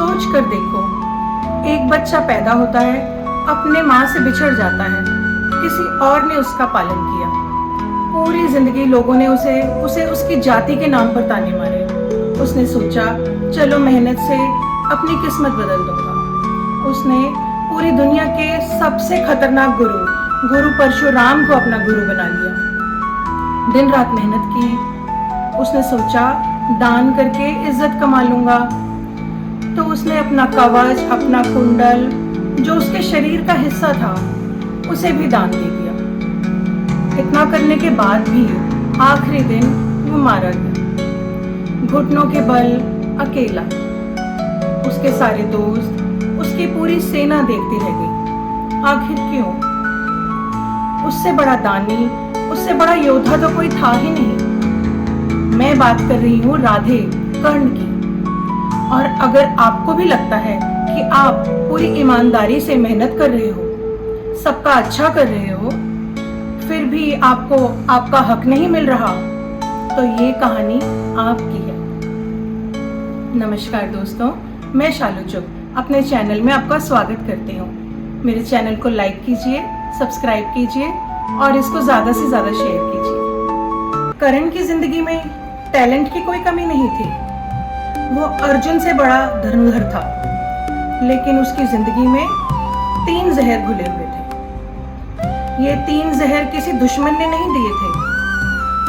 सोच कर देखो, एक बच्चा पैदा होता है, अपने माँ से बिछड़ जाता है, किसी और ने उसका पालन किया। पूरी जिंदगी लोगों ने उसे उसकी जाति के नाम पर ताने मारे। उसने सोचा चलो मेहनत से अपनी किस्मत बदल दूंगा। उसने पूरी दुनिया के सबसे खतरनाक गुरु परशुराम को अपना गुरु बना लिया। दिन रात मेहनत की। उसने सोचा दान करके इज्जत कमा लूंगा। तो उसने अपना कवच, अपना कुंडल, जो उसके शरीर का हिस्सा था, उसे भी दान दे दिया। इतना करने के बाद भी आखिरी दिन वो मारा गया, घुटनों के बल, अकेला। उसके सारे दोस्त, उसकी पूरी सेना देखती रह गई। आखिर क्यों? उससे बड़ा दानी, उससे बड़ा योद्धा तो कोई था ही नहीं। मैं बात कर रही हूँ राधे, कर्ण की। और अगर आपको भी लगता है कि आप पूरी ईमानदारी से मेहनत कर रहे हो, सबका अच्छा कर रहे हो, फिर भी आपको आपका हक नहीं मिल रहा, तो ये कहानी आपकी है। नमस्कार दोस्तों, मैं शालू चुग अपने चैनल में आपका स्वागत करती हूँ। मेरे चैनल को लाइक कीजिए, सब्सक्राइब कीजिए और इसको ज़्यादा से ज़्यादा शेयर कीजिए। करण की जिंदगी में टैलेंट की कोई कमी नहीं थी। वो अर्जुन से बड़ा धनुर्धर था, लेकिन उसकी जिंदगी में 3 जहर घुले हुए थे। ये 3 जहर किसी दुश्मन ने नहीं दिए थे,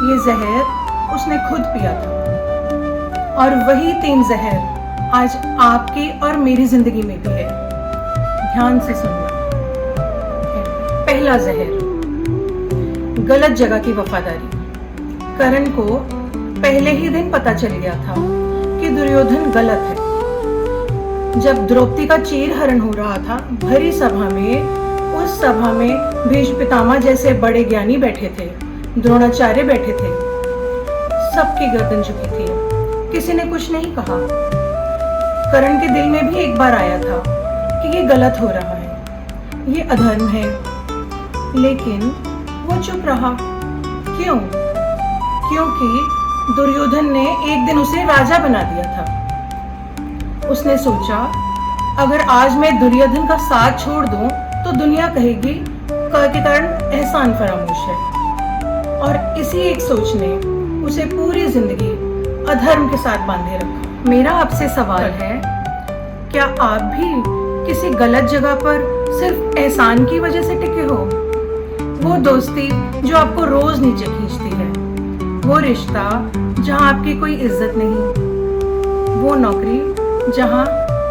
ये जहर उसने खुद पिया था। और वही 3 जहर आज आपकी और मेरी जिंदगी में भी है। ध्यान से सुनना। पहला जहर, गलत जगह की वफादारी। करण को पहले ही दिन पता चल गया था कि दुर्योधन गलत है। जब द्रौपदी का चीरहरण हो रहा था भरी सभा में, उस सभा में भीष्म पितामह जैसे बड़े ज्ञानी बैठे थे, द्रोणाचार्य बैठे थे, सबकी गर्दन झुकी थी, किसी ने कुछ नहीं कहा। करण के दिल में भी एक बार आया था कि ये गलत हो रहा है, ये अधर्म है, लेकिन वो चुप रहा। क्यों? क्योंकि दुर्योधन ने एक दिन उसे राजा बना दिया था। उसने सोचा अगर आज मैं दुर्योधन का साथ छोड़ दूं तो दुनिया कहेगी के कारण एहसान फरामोश है। और इसी एक सोच ने उसे पूरी जिंदगी अधर्म के साथ बांधे रखा। मेरा आपसे सवाल है, क्या आप भी किसी गलत जगह पर सिर्फ एहसान की वजह से टिके हो? वो दोस्ती जो आपको रोज नीचे खींचती है, वो रिश्ता जहां आपकी कोई इज्जत नहीं, वो नौकरी जहां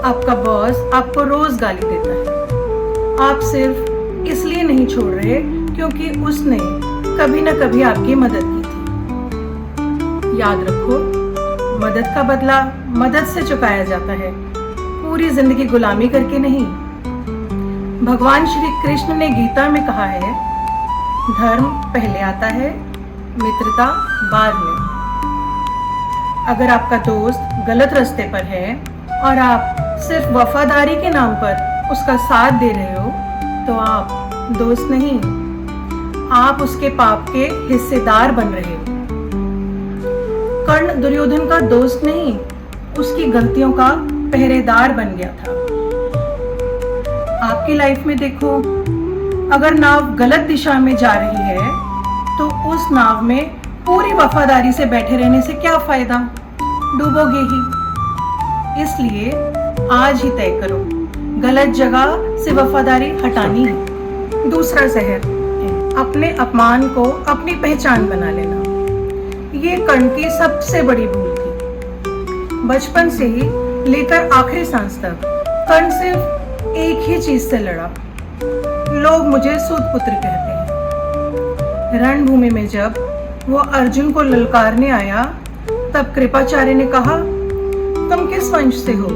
आपका बॉस आपको रोज गाली देता है, आप सिर्फ इसलिए नहीं छोड़ रहे क्योंकि उसने कभी न कभी आपकी मदद की थी। याद रखो, मदद का बदला मदद से चुकाया जाता है, पूरी जिंदगी गुलामी करके नहीं। भगवान श्री कृष्ण ने गीता में कहा है, धर्म पहले आता है, मित्रता बाद में। अगर आपका दोस्त गलत रास्ते पर है और आप सिर्फ वफादारी के नाम पर उसका साथ दे रहे हो, तो आप दोस्त नहीं, आप उसके पाप के हिस्सेदार बन रहे हो। कर्ण दुर्योधन का दोस्त नहीं, उसकी गलतियों का पहरेदार बन गया था। आपकी लाइफ में देखो, अगर नाव गलत दिशा में जा रही है तो उस नाव में पूरी वफादारी से बैठे रहने से क्या फायदा, डूबोगे ही। इसलिए आज ही तय करो, गलत जगह से वफादारी हटानी है। दूसरा जहर, अपने अपमान को अपनी पहचान बना लेना। ये कर्ण की सबसे बड़ी भूल थी। बचपन से ही लेकर आखिरी सांस तक कर्ण सिर्फ एक ही चीज से लड़ा, लोग मुझे सूत पुत्र कहते हैं। रणभूमि में जब वो अर्जुन को ललकारने आया, तब कृपाचार्य ने कहा, तुम किस वंश से हो?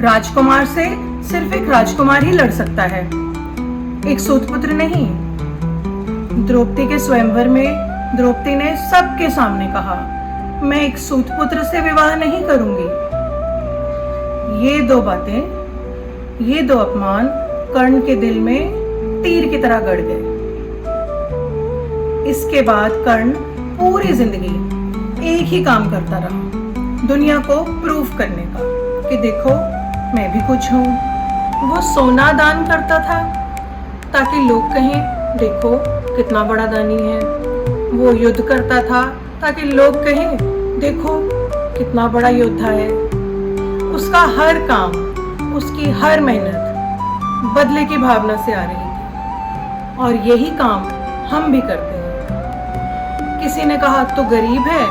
राजकुमार से सिर्फ एक राजकुमार ही लड़ सकता है, एक सूतपुत्र नहीं। द्रौपदी के स्वयंवर में द्रौपदी ने सबके सामने कहा, मैं एक सूतपुत्र से विवाह नहीं करूंगी। ये 2 बातें, ये 2 अपमान कर्ण के दिल में तीर की तरह गड़ गए। इसके बाद कर्ण पूरी जिंदगी एक ही काम करता रहा, दुनिया को प्रूव करने का कि देखो मैं भी कुछ हूँ। वो सोना दान करता था ताकि लोग कहें देखो कितना बड़ा दानी है। वो युद्ध करता था ताकि लोग कहें देखो कितना बड़ा योद्धा है। उसका हर काम, उसकी हर मेहनत बदले की भावना से आ रही थी और यही काम हम भी करते हैं। किसी ने कहा तो गरीब है,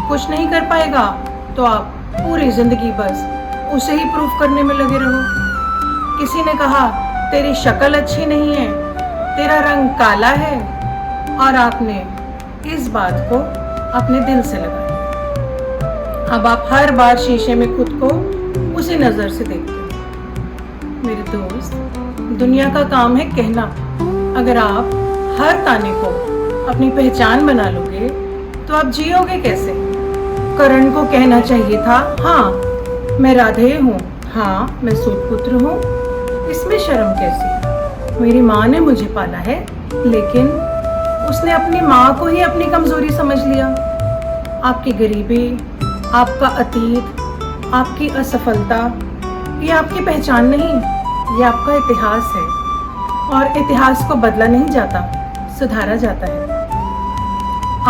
कुछ नहीं कर पाएगा, तो आप पूरी जिंदगी बस उसे ही प्रूफ करने में लगे रहो। किसी ने कहा तेरी शक्ल अच्छी नहीं है, तेरा रंग काला है, और आपने इस बात को अपने दिल से लगाया। अब आप हर बार शीशे में खुद को उसी नजर से देखते हो। मेरे दोस्त, दुनिया का काम है कहना। अगर आप हर ताने को अपनी पहचान बना लोगे तो आप जियोगे कैसे? करण को कहना चाहिए था, हाँ मैं राधेय हूँ, हाँ मैं सूतपुत्र हूँ, इसमें शर्म कैसी? मेरी माँ ने मुझे पाला है, लेकिन उसने अपनी माँ को ही अपनी कमजोरी समझ लिया। आपकी गरीबी, आपका अतीत, आपकी असफलता, ये आपकी पहचान नहीं, ये आपका इतिहास है। और इतिहास को बदला नहीं जाता, सुधारा जाता है।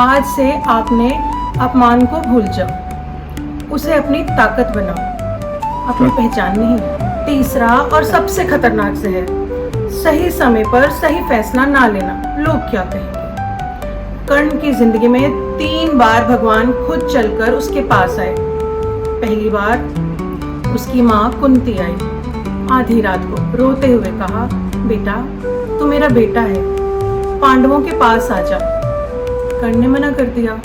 आज से आपने अपमान को भूल जाओ, उसे अपनी ताकत बनाओ, अपनी पहचान नहीं। तीसरा और सबसे खतरनाक से है, सही समय पर सही फैसला ना लेना। लोग क्या कहेंगे? कर्ण की जिंदगी में 3 बार भगवान खुद चलकर उसके पास आए। पहली बार उसकी माँ कुंती आई, आधी रात को रोते हुए कहा, बेटा तू मेरा बेटा है, पांडवों के पास आ जा। कर्ण ने मना कर दिया।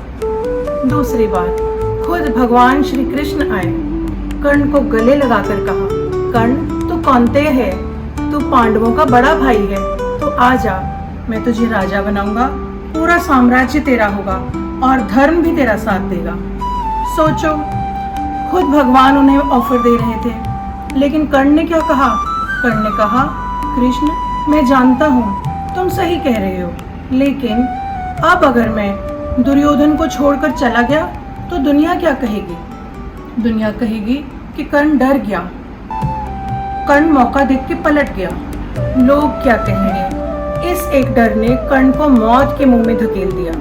दूसरी बार खुद भगवान श्री कृष्ण आए, कर्ण को गले लगाकर कहा, कर्ण तू कौनतेय है, तू पांडवों का बड़ा भाई है, तो आ जा, मैं तुझे राजा बनाऊंगा, पूरा साम्राज्य तेरा होगा और धर्म भी तेरा साथ देगा। सोचो, खुद भगवान उन्हें ऑफर दे रहे थे, लेकिन कर्ण ने क्या कहा? कर्ण ने कहा, कृष्ण मैं जानता हूँ तुम सही कह रहे हो, लेकिन अब अगर मैं दुर्योधन को छोड़कर चला गया तो दुनिया क्या कहेगी? दुनिया कहेगी कि कर्ण डर गया, कर्ण मौका देख के पलट गया। लोग क्या कहेंगे? इस एक डर ने कर्ण को मौत के मुंह में धकेल दिया।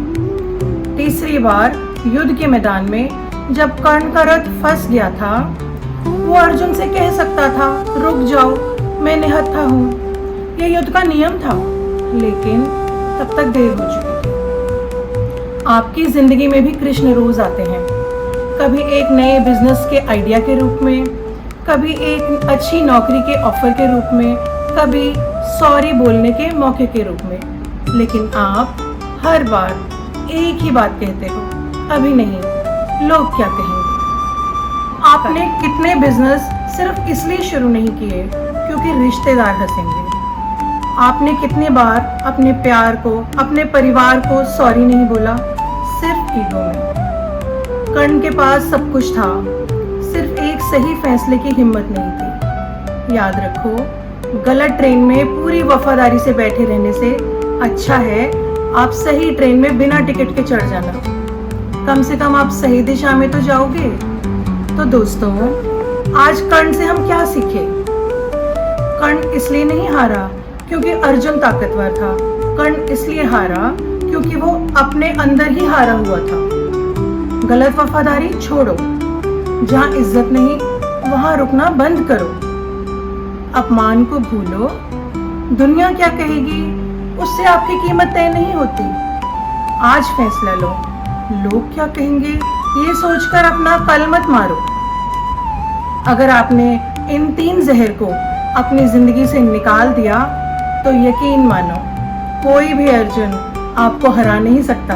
तीसरी बार युद्ध के मैदान में जब कर्ण का रथ फंस गया था, वो अर्जुन से कह सकता था, रुक जाओ मैं निहत्था हूँ, यह युद्ध का नियम था, लेकिन तब तक देर हो चुकी थी। आपकी जिंदगी में भी कृष्ण रोज आते हैं, कभी एक नए बिजनेस के आइडिया के रूप में, कभी एक अच्छी नौकरी के ऑफर के रूप में, कभी सॉरी बोलने के मौके के रूप में, लेकिन आप हर बार एक ही बात कहते हो, अभी नहीं, लोग क्या कहेंगे? आपने कितने बिजनेस सिर्फ इसलिए शुरू नहीं किए क्योंकि रिश्तेदार हंसेंगे? आपने कितने बार अपने प्यार को, अपने परिवार को सॉरी नहीं बोला, सिर्फ ईगो में? कर्ण के पास सब कुछ था, सिर्फ एक सही फैसले की हिम्मत नहीं थी। याद रखो, गलत ट्रेन में पूरी वफादारी से बैठे रहने से अच्छा है आप सही ट्रेन में बिना टिकट के चढ़ जाना। कम से कम आप सही दिशा में तो जाओगे। तो दोस्तों, आज कर्ण से हम क्या सीखे? कर्ण इसलिए नहीं हारा क्योंकि अर्जुन ताकतवर था, कर्ण इसलिए हारा क्योंकि वो अपने अंदर ही हारा हुआ था। गलत वफादारी छोड़ो, जहाँ इज्जत नहीं वहाँ रुकना बंद करो। अपमान को भूलो, दुनिया क्या कहेगी उससे आपकी कीमत तय नहीं होती। आज फैसला लो, लोग क्या कहेंगे ये सोचकर अपना कल मत मारो। अगर आपने इन 3 जहर को अपनी जिंदगी से निकाल दिया तो यकीन मानो कोई भी अर्जुन आपको हरा नहीं सकता।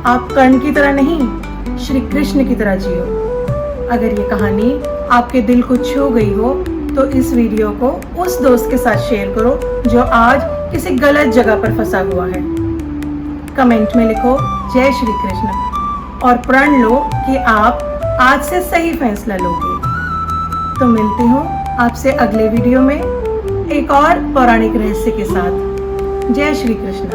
आप कर्ण की तरह नहीं, श्री कृष्ण की तरह जियो। अगर ये कहानी आपके दिल को छू गई हो तो इस वीडियो को उस दोस्त के साथ शेयर करो जो आज किसी गलत जगह पर फंसा हुआ है। कमेंट में लिखो जय श्री कृष्ण और प्रण लो कि आप आज से सही फैसला लोगे। तो मिलती हूँ आपसे अगले वीडियो में एक और पौराणिक रहस्य के साथ। जय श्री कृष्ण।